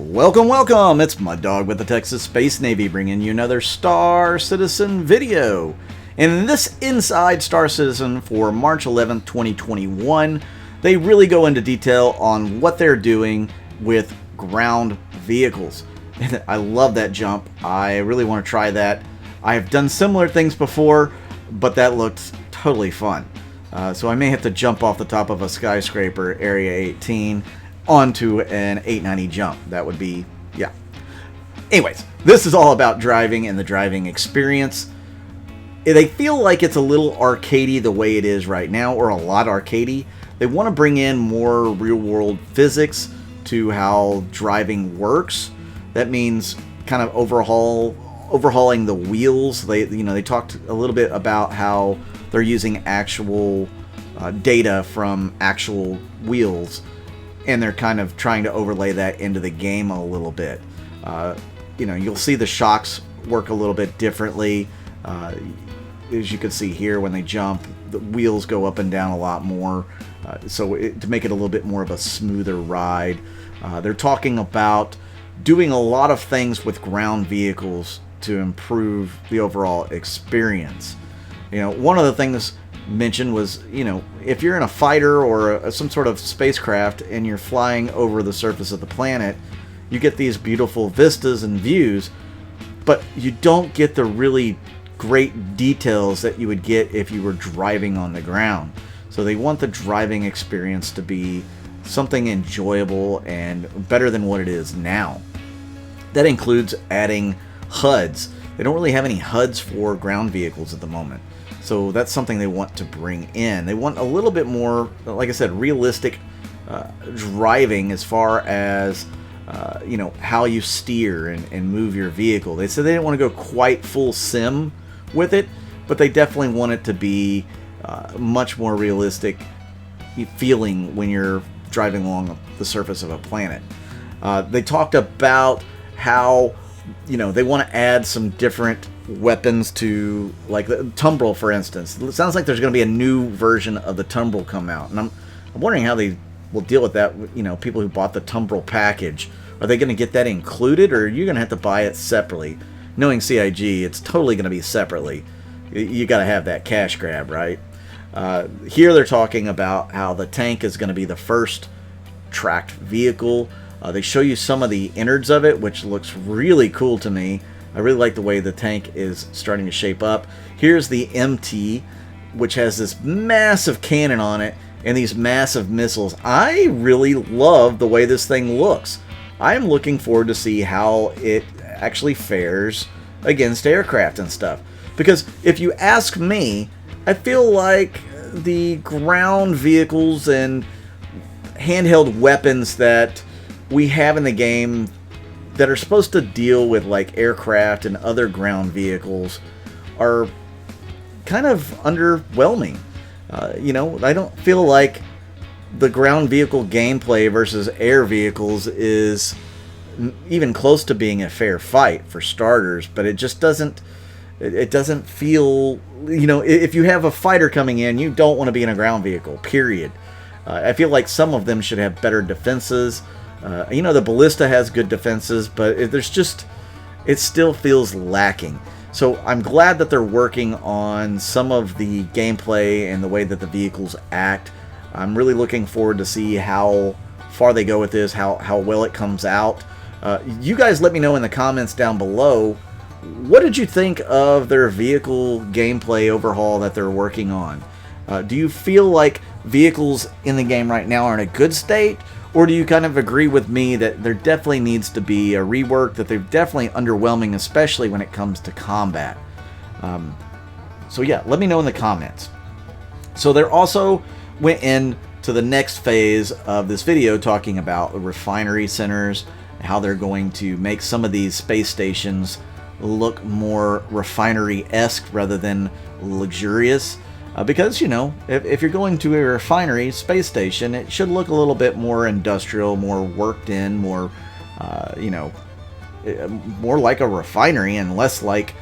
Welcome, welcome! It's Mud Dog with the Texas Space Navy bringing you another Star Citizen video. In this Inside Star Citizen for March 11th, 2021, they really go into detail on what they're doing with ground vehicles. I love that jump. I really want to try that. I've done similar things before, but that looked totally fun. So I may have to jump off the top of a skyscraper, Area 18, onto an 890 jump. That would be, yeah. Anyways, this is all about driving and the driving experience. They feel like it's a little arcadey the way it is right now, or a lot arcadey. They want to bring in more real-world physics to how driving works. That means kind of overhauling the wheels. They talked a little bit about how they're using actual data from actual wheels, and they're kind of trying to overlay that into the game a little bit. You'll see the shocks work a little bit differently. As you can see here, when they jump, the wheels go up and down a lot more, to make it a little bit more of a smoother ride. They're talking about doing a lot of things with ground vehicles to improve the overall experience. One of the things mentioned was, if you're in a fighter or some sort of spacecraft and you're flying over the surface of the planet, you get these beautiful vistas and views, but you don't get the really great details that you would get if you were driving on the ground. So they want the driving experience to be something enjoyable and better than what it is now. That includes adding HUDs. They don't really have any HUDs for ground vehicles at the moment. So that's something they want to bring in. They want a little bit more, like I said, realistic driving as far as, how you steer and move your vehicle. They said they didn't want to go quite full sim with it, but they definitely want it to be much more realistic feeling when you're driving along the surface of a planet. They talked about how, they want to add some different weapons to, like the Tumbrel, for instance. It sounds like there's going to be a new version of the Tumbrel come out, and I'm wondering how they will deal with that. People who bought the Tumbrel package, are they going to get that included, or are you going to have to buy it separately? Knowing CIG, it's totally going to be separately. You got to have that cash grab, right? Here they're talking about how the tank is going to be the first tracked vehicle. They show you some of the innards of it, which looks really cool to me. I really like the way the tank is starting to shape up. Here's the MT, which has this massive cannon on it and these massive missiles. I really love the way this thing looks. I'm looking forward to see how it actually fares against aircraft and stuff. Because if you ask me, I feel like the ground vehicles and handheld weapons that we have in the game that are supposed to deal with like aircraft and other ground vehicles are kind of underwhelming. I don't feel like the ground vehicle gameplay versus air vehicles is even close to being a fair fight, for starters, but it just doesn't feel, if you have a fighter coming in, you don't want to be in a ground vehicle, period. I feel like some of them should have better defenses. The ballista has good defenses, but it still feels lacking. So I'm glad that they're working on some of the gameplay and the way that the vehicles act. I'm really looking forward to see how far they go with this, how well it comes out. You guys let me know in the comments down below, what did you think of their vehicle gameplay overhaul that they're working on? Do you feel like vehicles in the game right now are in a good state? Or do you kind of agree with me that there definitely needs to be a rework, that they're definitely underwhelming, especially when it comes to combat? So yeah, let me know in the comments. So they're also went into the next phase of this video talking about the refinery centers, how they're going to make some of these space stations look more refinery-esque rather than luxurious. Because, if you're going to a refinery space station, it should look a little bit more industrial, more worked in, more, more like a refinery and less like,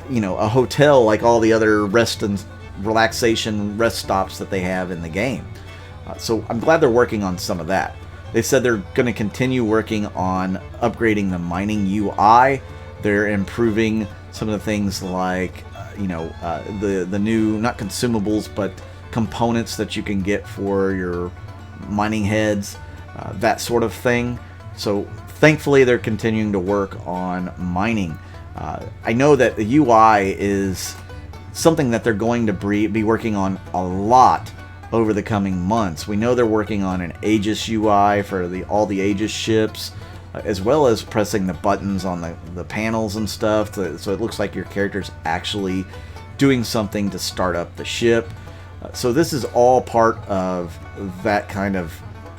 a hotel like all the other rest and relaxation rest stops that they have in the game. So I'm glad they're working on some of that. They said they're going to continue working on upgrading the mining UI. They're improving some of the things like, the new, not consumables, but components that you can get for your mining heads, that sort of thing. So thankfully they're continuing to work on mining. I know that the UI is something that they're going to be working on a lot over the coming months. We know they're working on an Aegis UI for all the Aegis ships, as well as pressing the buttons on the panels and stuff, so it looks like your character's actually doing something to start up the ship. So this is all part of that kind of,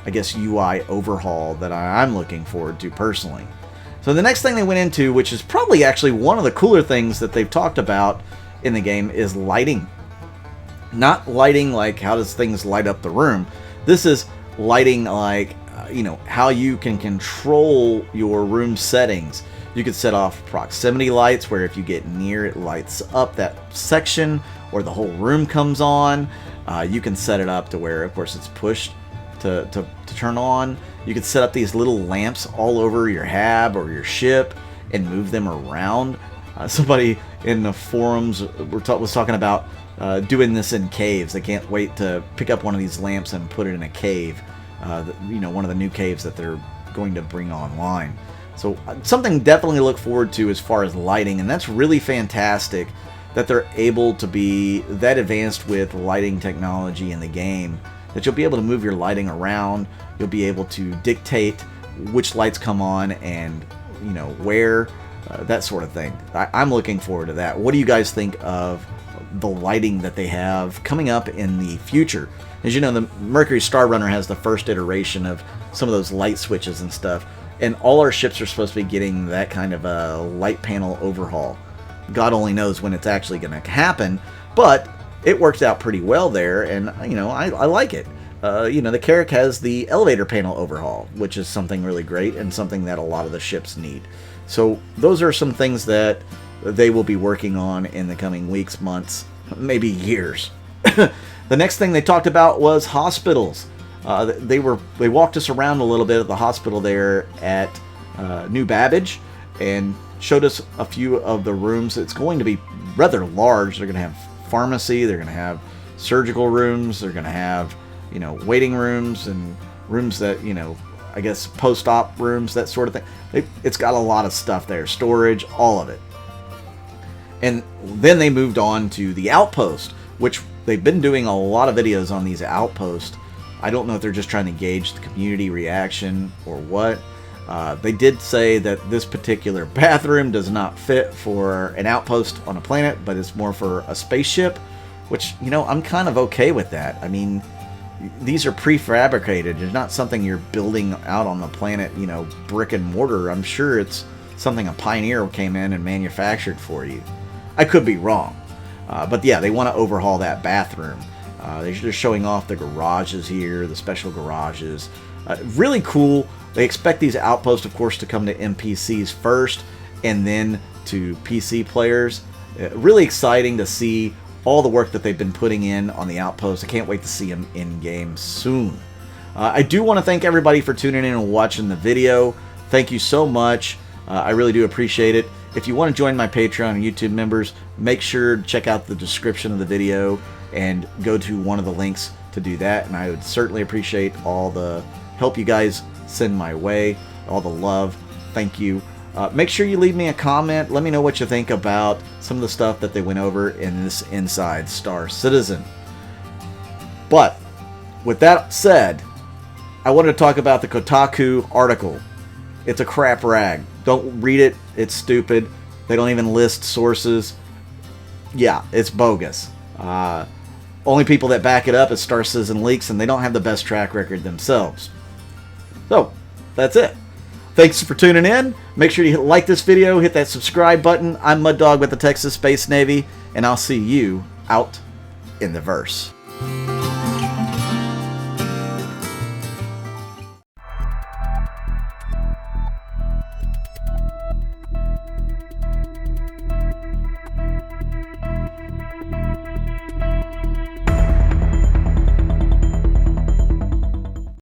I guess, UI overhaul that I'm looking forward to personally. So the next thing they went into, which is probably actually one of the cooler things that they've talked about in the game, is lighting. Not lighting like how does things light up the room. This is lighting like, how you can control your room settings. You could set off proximity lights where if you get near, it lights up that section, or the whole room comes on. You can set it up to where, of course, it's pushed to turn on. You could set up these little lamps all over your hab or your ship and move them around. Somebody in the forums was talking about doing this in caves. They can't wait to pick up one of these lamps and put it in a cave. One of the new caves that they're going to bring online. So something definitely to look forward to as far as lighting, and that's really fantastic that they're able to be that advanced with lighting technology in the game, that you'll be able to move your lighting around. You'll be able to dictate which lights come on and where, that sort of thing. I'm looking forward to that. What do you guys think of the lighting that they have coming up in the future? As you know, the Mercury Star Runner has the first iteration of some of those light switches and stuff, and all our ships are supposed to be getting that kind of a light panel overhaul. God only knows when it's actually going to happen, but it works out pretty well there, and I like it. The Carrack has the elevator panel overhaul, which is something really great and something that a lot of the ships need. So those are some things that they will be working on in the coming weeks, months, maybe years. The next thing they talked about was hospitals. They walked us around a little bit at the hospital there at New Babbage and showed us a few of the rooms. It's going to be rather large. They're going to have pharmacy, they're going to have surgical rooms, they're going to have waiting rooms and rooms that I guess post-op rooms, that sort of thing. It's got a lot of stuff there, storage, all of it. And then they moved on to the outpost, which they've been doing a lot of videos on these outposts. I don't know if they're just trying to gauge the community reaction or what. They did say that this particular bathroom does not fit for an outpost on a planet, but it's more for a spaceship, which, I'm kind of okay with that. I mean, these are prefabricated. It's not something you're building out on the planet, brick and mortar. I'm sure it's something a pioneer came in and manufactured for you. I could be wrong. But yeah, they want to overhaul that bathroom. They're showing off the garages here, the special garages. Really cool. They expect these outposts, of course, to come to NPCs first and then to PC players. Really exciting to see all the work that they've been putting in on the outposts. I can't wait to see them in-game soon. I do want to thank everybody for tuning in and watching the video. Thank you so much. I really do appreciate it. If you want to join my Patreon and YouTube members, make sure to check out the description of the video and go to one of the links to do that. And I would certainly appreciate all the help you guys send my way, all the love. Thank you. Make sure you leave me a comment. Let me know what you think about some of the stuff that they went over in this Inside Star Citizen. But with that said, I wanted to talk about the Kotaku article. It's a crap rag. Don't read it. It's stupid. They don't even list sources. Yeah, it's bogus. Only people that back it up is Star Citizen Leaks, and they don't have the best track record themselves. So, that's it. Thanks for tuning in. Make sure you like this video, hit that subscribe button. I'm Mud Dog with the Texas Space Navy, and I'll see you out in the verse.